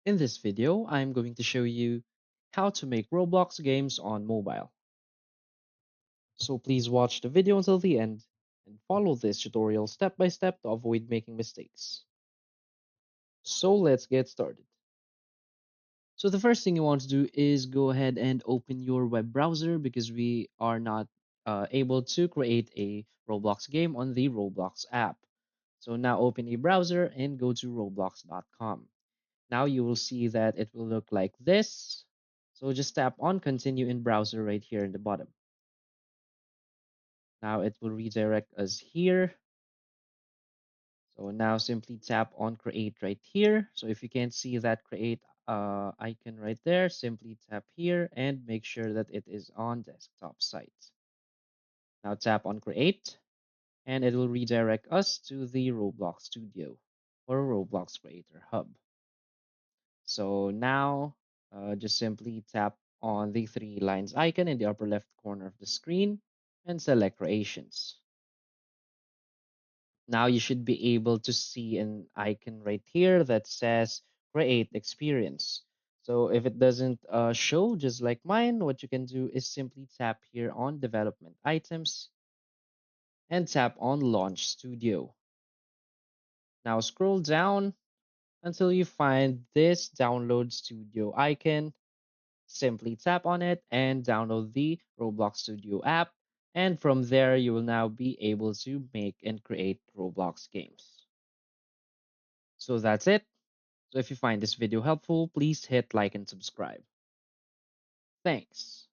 In this video, I'm going to show you how to make Roblox games on mobile. So please watch the video until the end and follow this tutorial step by step to avoid making mistakes. So let's get started. So the first thing you want to do is go ahead and open your web browser because we are not able to create a Roblox game on the Roblox app. So now open a browser and go to roblox.com. Now you will see that it will look like this. So just tap on continue in browser right here in the bottom. Now it will redirect us here. So now simply tap on create right here. So if you can't see that create icon right there, simply tap here and make sure that it is on desktop site. Now tap on create and it will redirect us to the Roblox Studio or Roblox Creator Hub. So now just simply tap on the three lines icon in the upper left corner of the screen and select creations. Now you should be able to see an icon right here that says create experience. So if it doesn't show, just like mine, what you can do is simply tap here on development items and tap on launch studio. Now scroll down until you find this download studio icon. Simply tap on it and download the Roblox Studio app. And from there, you will now be able to make and create Roblox games. So that's it. So if you find this video helpful, please hit like and subscribe. Thanks.